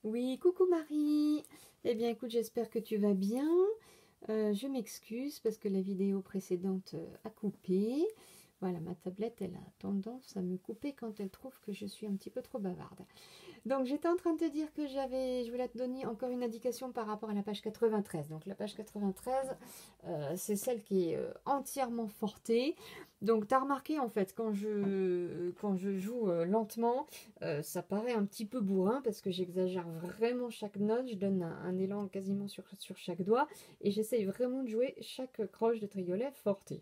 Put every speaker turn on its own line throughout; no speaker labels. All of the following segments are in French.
Oui, coucou Marie. Eh bien écoute, j'espère que tu vas bien. Je m'excuse parce que la vidéo précédente a coupé. Voilà, ma tablette, elle a tendance à me couper quand elle trouve que je suis un petit peu trop bavarde. Donc j'étais en train de te dire que je voulais te donner encore une indication par rapport à la page 93. Donc la page 93, c'est celle qui est entièrement fortée. Donc tu as remarqué en fait quand je joue lentement, ça paraît un petit peu bourrin parce que j'exagère vraiment chaque note, je donne un élan quasiment sur chaque doigt et j'essaye vraiment de jouer chaque croche de triolet forté.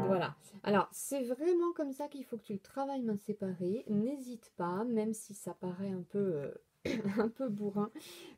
Voilà. Alors, c'est vraiment comme ça qu'il faut que tu le travailles main séparée. N'hésite pas, même si ça paraît un peu, un peu bourrin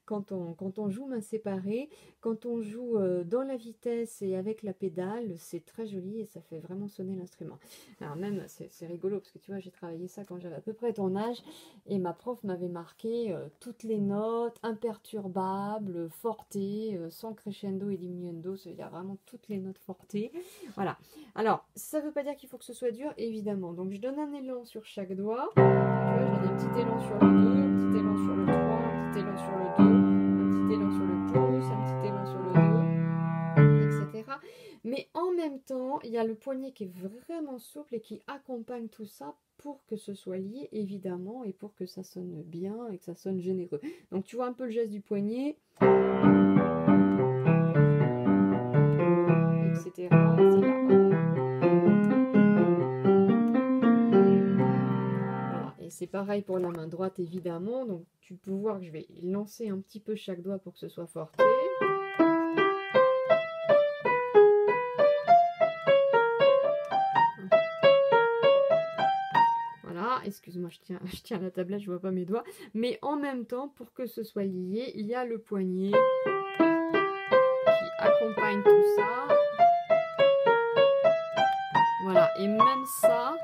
quand on joue main séparée. Quand on joue dans la vitesse et avec la pédale, c'est très joli et ça fait vraiment sonner l'instrument. Alors même, c'est rigolo parce que tu vois, j'ai travaillé ça quand j'avais à peu près ton âge et ma prof m'avait marqué toutes les notes imperturbables, fortées, sans crescendo et diminuendo, c'est-à-dire vraiment toutes les notes fortées. Voilà. Alors, ça ne veut pas dire qu'il faut que ce soit dur, évidemment. Donc, je donne un élan sur chaque doigt. Tu vois, je donne un petit élan sur le 2, un petit élan sur le 3, un petit élan sur le 2, un petit élan sur le pouce, un petit élan sur le 2, etc. Mais en même temps, il y a le poignet qui est vraiment souple et qui accompagne tout ça pour que ce soit lié, évidemment, et pour que ça sonne bien et que ça sonne généreux. Donc, tu vois un peu le geste du poignet, etc. C'est là. Et c'est pareil pour la main droite, évidemment. Donc, tu peux voir que je vais lancer un petit peu chaque doigt pour que ce soit forté. Voilà, excuse-moi, je tiens la tablette, je vois pas mes doigts. Mais en même temps, pour que ce soit lié, il y a le poignet qui accompagne tout ça. Voilà, et même ça...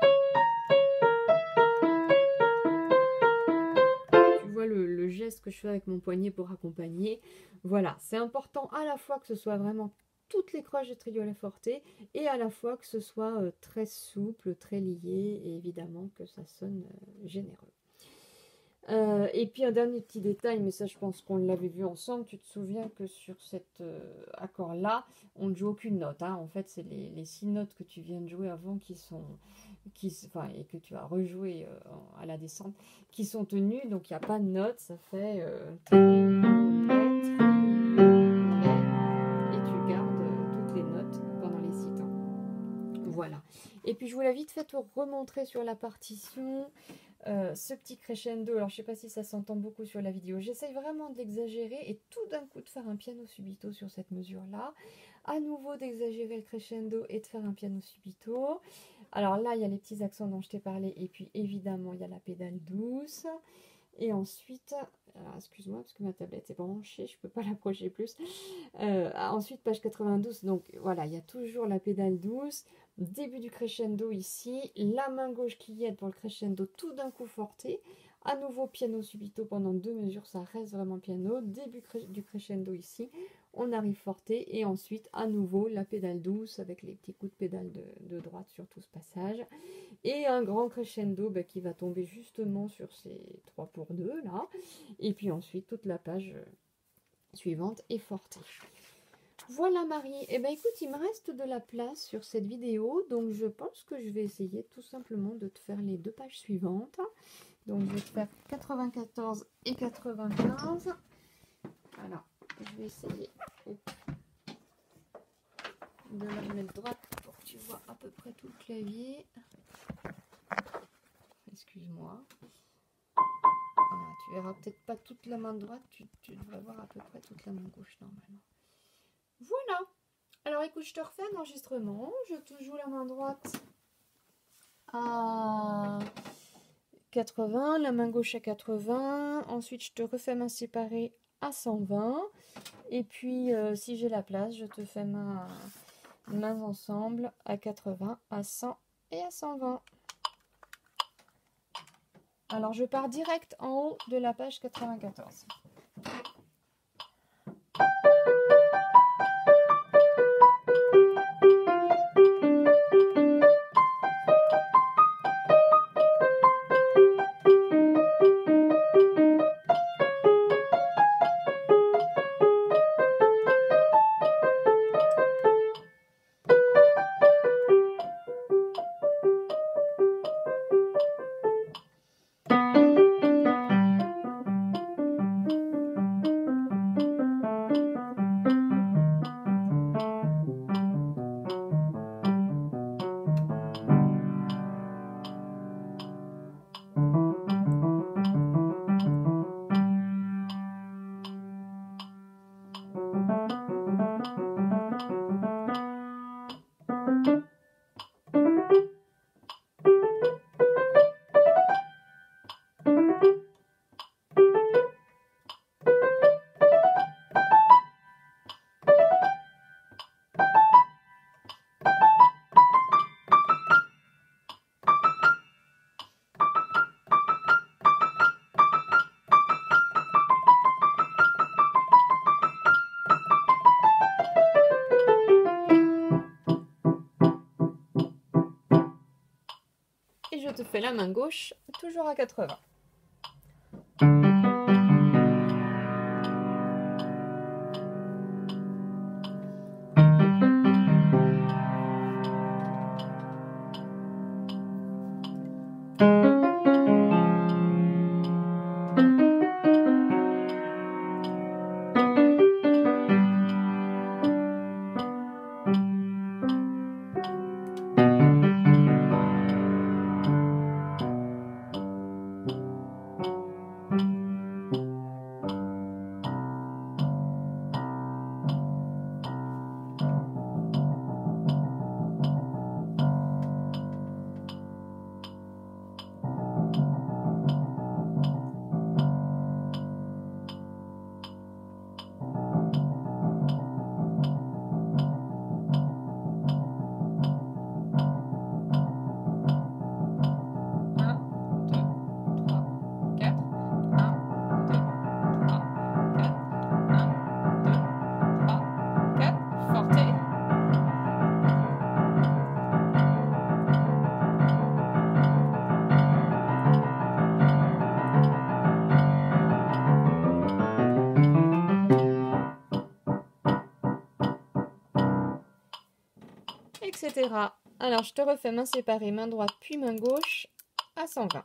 Le geste que je fais avec mon poignet pour accompagner. Voilà, c'est important à la fois que ce soit vraiment toutes les croches de triolet forté et à la fois que ce soit très souple, très lié et évidemment que ça sonne généreux. Et puis un dernier petit détail, mais ça je pense qu'on l'avait vu ensemble, tu te souviens que sur cet accord là, on ne joue aucune note, hein. En fait c'est les 6 notes que tu viens de jouer avant et que tu as rejoué à la descente, qui sont tenues, donc il n'y a pas de notes, ça fait triolet, et tu gardes toutes les notes pendant les 6 temps. Voilà. Et puis je voulais vite fait te remontrer sur la partition ce petit crescendo. Alors je sais pas si ça s'entend beaucoup sur la vidéo, j'essaye vraiment de l'exagérer et tout d'un coup de faire un piano subito sur cette mesure là, à nouveau d'exagérer le crescendo et de faire un piano subito. Alors là il y a les petits accents dont je t'ai parlé et puis évidemment il y a la pédale douce et ensuite, alors excuse-moi parce que ma tablette est branchée, je peux pas l'approcher plus. Ensuite page 92, donc voilà, il y a toujours la pédale douce, début du crescendo ici, la main gauche qui aide pour le crescendo tout d'un coup forté, à nouveau piano subito pendant 2 mesures, ça reste vraiment piano, début du crescendo ici, on arrive forté et ensuite à nouveau la pédale douce avec les petits coups de pédale de droite sur tout ce passage et un grand crescendo qui va tomber justement sur ces 3 pour 2 là et puis ensuite toute la page suivante est fortée. Voilà Marie, et écoute, il me reste de la place sur cette vidéo, donc je pense que je vais essayer tout simplement de te faire les 2 pages suivantes. Donc je vais te faire 94 et 95. Alors, je vais essayer de la mettre droite pour que tu vois à peu près tout le clavier. Excuse-moi. Voilà, tu verras peut-être pas toute la main droite, tu devrais voir à peu près toute la main gauche normalement. Voilà. Alors écoute, je te refais un enregistrement. Je te joue la main droite à 80, la main gauche à 80. Ensuite, je te refais main séparée à 120. Et puis, si j'ai la place, je te fais mains ensemble à 80, à 100 et à 120. Alors, je pars direct en haut de la page 94. refais la main gauche, toujours à 80. Etc. Alors, je te refais main séparée, main droite puis main gauche à 120.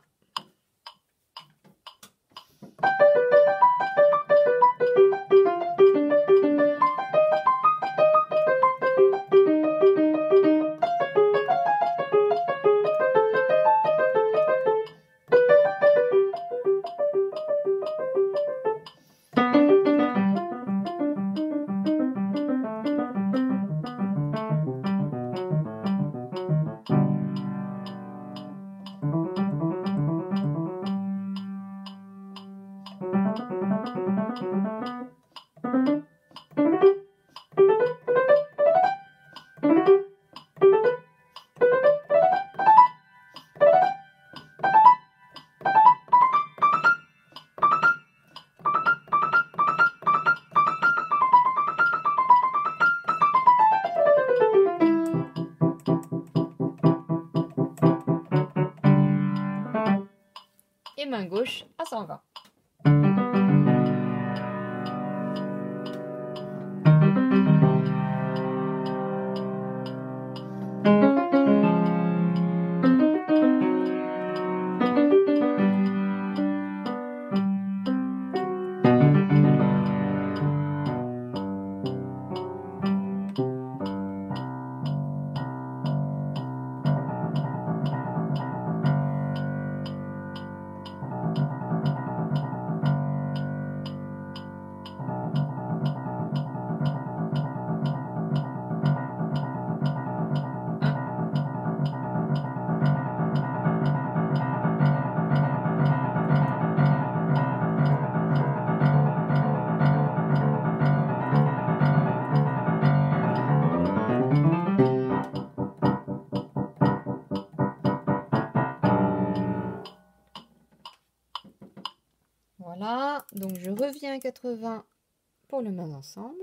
Et main gauche à 120. Voilà, donc je reviens à 80 pour le même ensemble.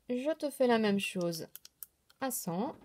je te fais la même chose à 100.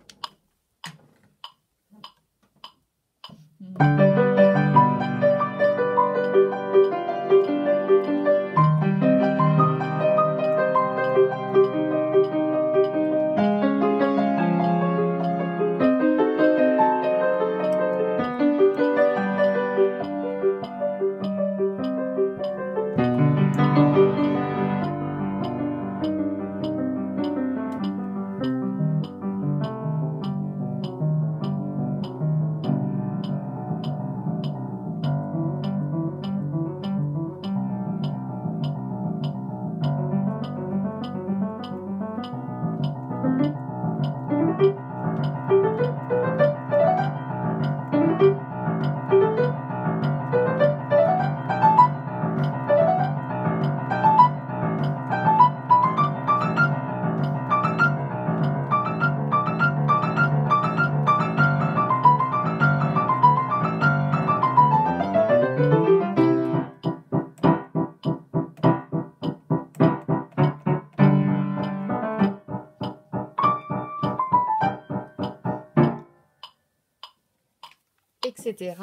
Etc.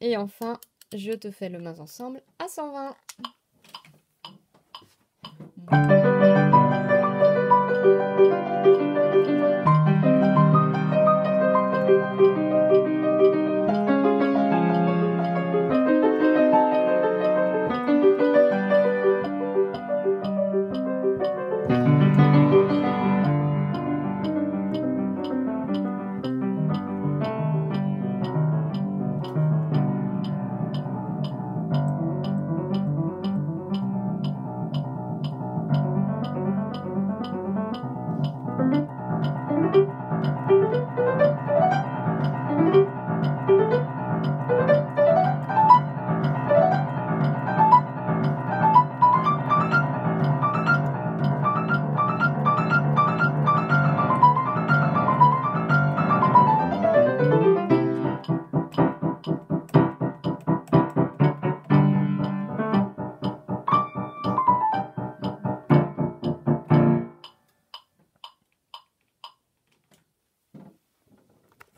Et enfin, je te fais le main ensemble à 120.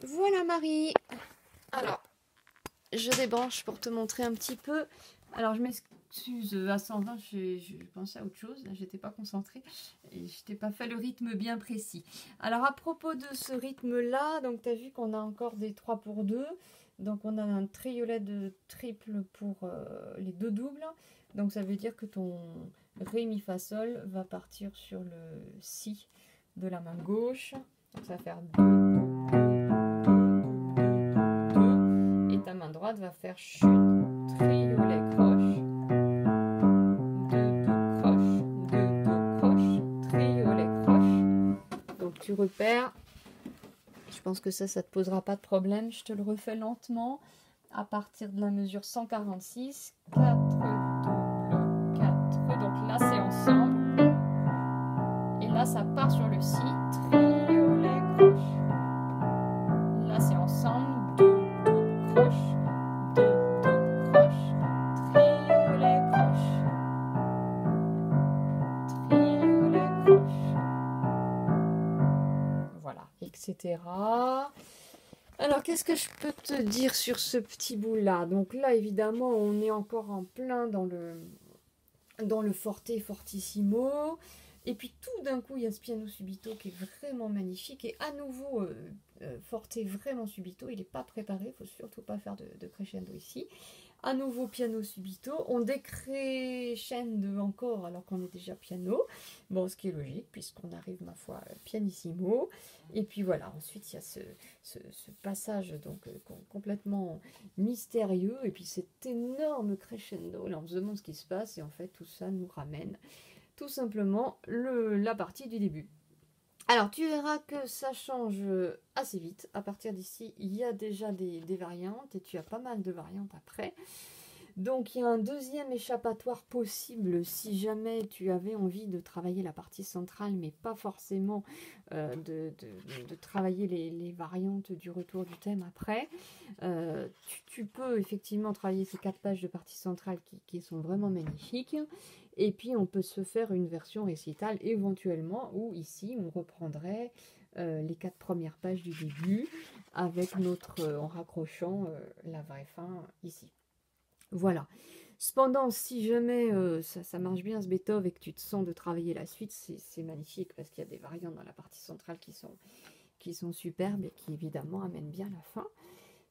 Voilà Marie. Alors, je débranche pour te montrer un petit peu. Alors, je m'excuse, à 120, je pensais à autre chose. Là, j'étais pas concentrée et je t'ai pas fait le rythme bien précis. Alors, à propos de ce rythme-là, donc tu as vu qu'on a encore des 3 pour 2. Donc, on a un triolet de triple pour les deux doubles. Donc, ça veut dire que ton Ré, Mi, Fa, Sol va partir sur le Si de la main gauche. Donc, ça va faire 2, 2, 2, 2, 2. Et ta main droite va faire chute, triolet, croche. 2, 2, croche. 2, 2, croche. Triolet, croche. Donc, tu repères. Je pense que ça te posera pas de problème. Je te le refais lentement à partir de la mesure 146. 4, double, 4. Donc là, c'est ensemble. Et là, ça part sur le Si. Triolet, croche. Là, c'est ensemble. 2, 2, croche. 2, 2, croche. Triolet, croche. Triolet, croche. Voilà, etc. Alors, qu'est-ce que je peux te dire sur ce petit bout-là? Donc là, évidemment, on est encore en plein dans le forte fortissimo. Et puis tout d'un coup, il y a ce piano subito qui est vraiment magnifique. Et à nouveau, forte vraiment subito. Il n'est pas préparé, il ne faut surtout pas faire de crescendo ici. À nouveau piano subito. On décrescende encore alors qu'on est déjà piano. Bon, ce qui est logique puisqu'on arrive, ma foi, pianissimo. Et puis voilà, ensuite il y a ce passage donc complètement mystérieux. Et puis cet énorme crescendo. Là, on se demande ce qui se passe. Et en fait, tout ça nous ramène tout simplement la partie du début. Alors, tu verras que ça change assez vite. À partir d'ici, il y a déjà des variantes et tu as pas mal de variantes après. Donc, il y a un deuxième échappatoire possible si jamais tu avais envie de travailler la partie centrale, mais pas forcément de travailler les variantes du retour du thème après. Tu peux effectivement travailler ces 4 pages de partie centrale qui sont vraiment magnifiques. Et puis on peut se faire une version récitale éventuellement, où ici on reprendrait les 4 premières pages du début, avec en raccrochant la vraie fin ici. Voilà. Cependant, si jamais ça marche bien ce Beethoven et que tu te sens de travailler la suite, c'est magnifique, parce qu'il y a des variantes dans la partie centrale qui sont superbes et qui évidemment amènent bien la fin.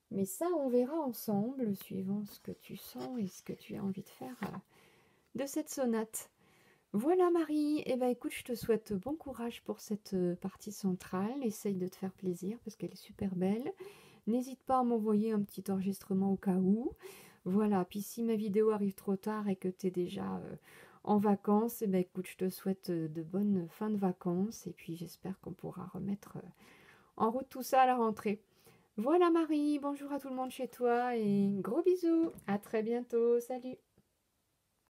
Mais ça, on verra ensemble, suivant ce que tu sens et ce que tu as envie de faire de cette sonate. Voilà Marie, eh ben écoute, je te souhaite bon courage pour cette partie centrale. Essaye de te faire plaisir parce qu'elle est super belle. N'hésite pas à m'envoyer un petit enregistrement au cas où. Voilà, puis si ma vidéo arrive trop tard et que tu es déjà en vacances, eh ben écoute, je te souhaite de bonnes fins de vacances. Et puis j'espère qu'on pourra remettre en route tout ça à la rentrée. Voilà Marie, bonjour à tout le monde chez toi et gros bisous. À très bientôt, salut.